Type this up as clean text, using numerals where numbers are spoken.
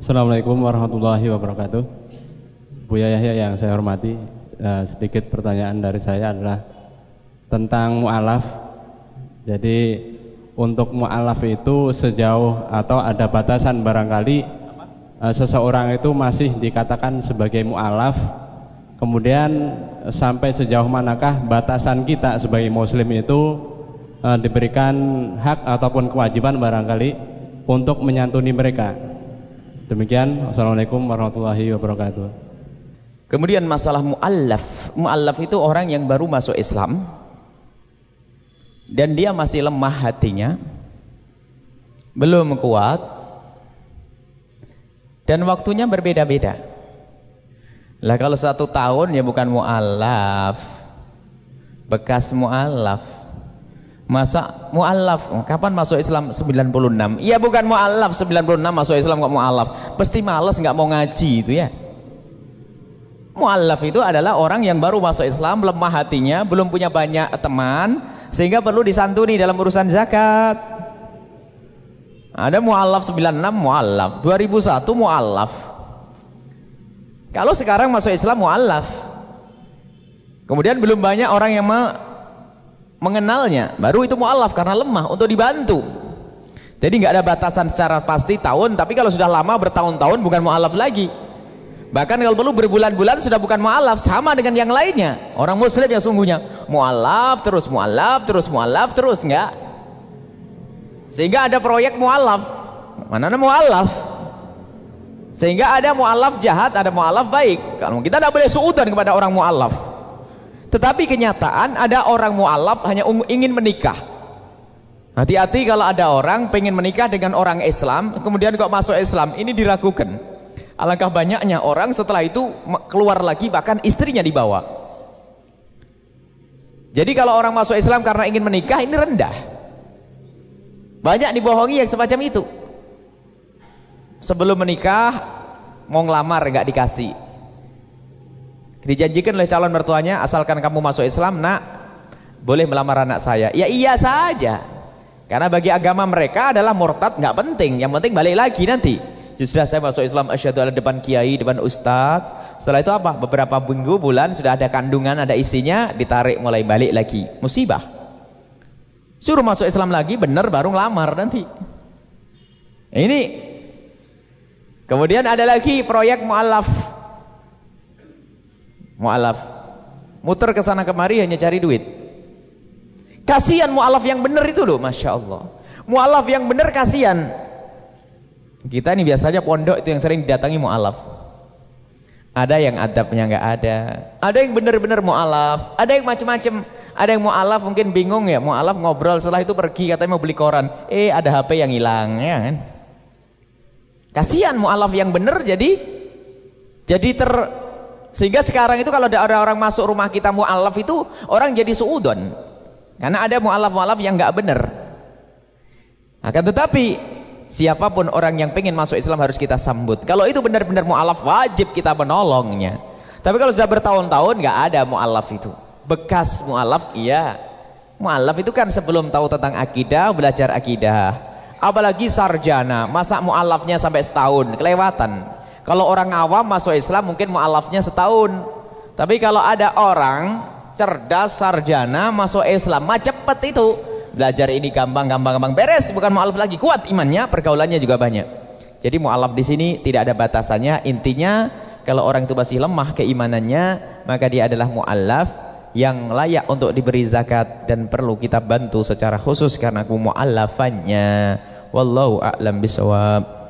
Assalamualaikum warahmatullahi wabarakatuh. Buya Yahya yang saya hormati, sedikit pertanyaan dari saya adalah tentang mu'alaf. Jadi untuk mu'alaf itu sejauh atau ada batasan barangkali seseorang itu masih dikatakan sebagai mu'alaf, kemudian sampai sejauh manakah batasan kita sebagai muslim itu diberikan hak ataupun kewajiban barangkali untuk menyantuni mereka. Demikian, wassalamualaikum warahmatullahi wabarakatuh. Kemudian masalah mu'allaf. Mu'allaf itu orang yang baru masuk Islam dan dia masih lemah hatinya, belum kuat, dan waktunya berbeda-beda. Lah kalau 1 tahun ya bukan mu'allaf, bekas mu'allaf. Masa mu'allaf, kapan masuk Islam 96? Ya bukan mu'allaf 96 masuk Islam kok mu'allaf. Pasti males nggak mau ngaji itu ya. Mu'allaf itu adalah orang yang baru masuk Islam, lemah hatinya, belum punya banyak teman, sehingga perlu disantuni dalam urusan zakat. Ada mu'allaf 96 mu'allaf, 2001 mu'allaf. Kalau sekarang masuk Islam mu'allaf, kemudian belum banyak orang yang mengenalnya, baru itu mu'allaf karena lemah untuk dibantu. Jadi nggak ada batasan secara pasti tahun, tapi kalau sudah lama bertahun-tahun bukan mu'allaf lagi. Bahkan kalau perlu berbulan-bulan sudah bukan mu'allaf, sama dengan yang lainnya. Orang muslim yang sungguhnya mu'allaf terus mu'allaf terus mu'allaf terus, enggak. Sehingga ada proyek mu'allaf. Mana ada mu'allaf? Sehingga ada mu'allaf jahat, ada mu'allaf baik. Kalau kita tidak boleh suudzon kepada orang mu'allaf. Tetapi kenyataan ada orang mu'allaf hanya ingin menikah. Hati-hati kalau ada orang pengen menikah dengan orang Islam, kemudian kok masuk Islam, ini diragukan. Alangkah banyaknya orang setelah itu keluar lagi, bahkan istrinya dibawa. Jadi kalau orang masuk Islam karena ingin menikah, ini rendah. Banyak dibohongi yang semacam itu. Sebelum menikah mau ngelamar nggak dikasih, dijanjikan oleh calon mertuanya, asalkan kamu masuk Islam, nak, boleh melamar anak saya. Ya iya saja, karena bagi agama mereka adalah murtad nggak penting, yang penting balik lagi nanti. Sudah saya masuk Islam, asyhadu alla depan kiai, depan ustadz. Setelah itu apa? Beberapa minggu, bulan, sudah ada kandungan, ada isinya, ditarik mulai balik lagi. Musibah. Suruh masuk Islam lagi, bener baru ngelamar nanti. Ini. Kemudian ada lagi proyek mu'allaf. Mu'allaf. Muter ke sana kemari hanya cari duit. Kasihan mu'allaf yang bener itu loh, Masya Allah. Mu'allaf yang bener kasihan. Kita ini biasanya pondok itu yang sering didatangi mu'allaf. Ada yang adabnya nggak ada, ada yang bener-bener mu'allaf, ada yang macem-macem. Ada yang mu'allaf mungkin bingung ya, mu'allaf ngobrol, setelah itu pergi katanya mau beli koran, ada HP yang hilang, ya kan? Kasihan mu'allaf yang bener sehingga sekarang itu kalau ada orang-orang masuk rumah kita mu'allaf itu orang jadi suudon, karena ada mu'allaf-mu'allaf yang nggak bener. Akan tetapi siapapun orang yang pengen masuk Islam harus kita sambut. Kalau itu benar-benar mu'allaf, wajib kita menolongnya. Tapi kalau sudah bertahun-tahun nggak ada mu'allaf itu. Bekas mu'allaf, iya. Mu'allaf itu kan sebelum tahu tentang akidah, belajar akidah. Apalagi sarjana, masa mu'allafnya sampai setahun, kelewatan. Kalau orang awam masuk Islam mungkin mu'allafnya setahun. Tapi kalau ada orang cerdas, sarjana, masuk Islam, cepet itu. Belajar ini gampang beres, bukan mu'allaf lagi, kuat imannya, pergaulannya juga banyak. Jadi mu'allaf di sini tidak ada batasannya. Intinya kalau orang itu masih lemah keimanannya, maka dia adalah mu'allaf yang layak untuk diberi zakat dan perlu kita bantu secara khusus karena mu'allafannya. Wallahu a'lam bishawab.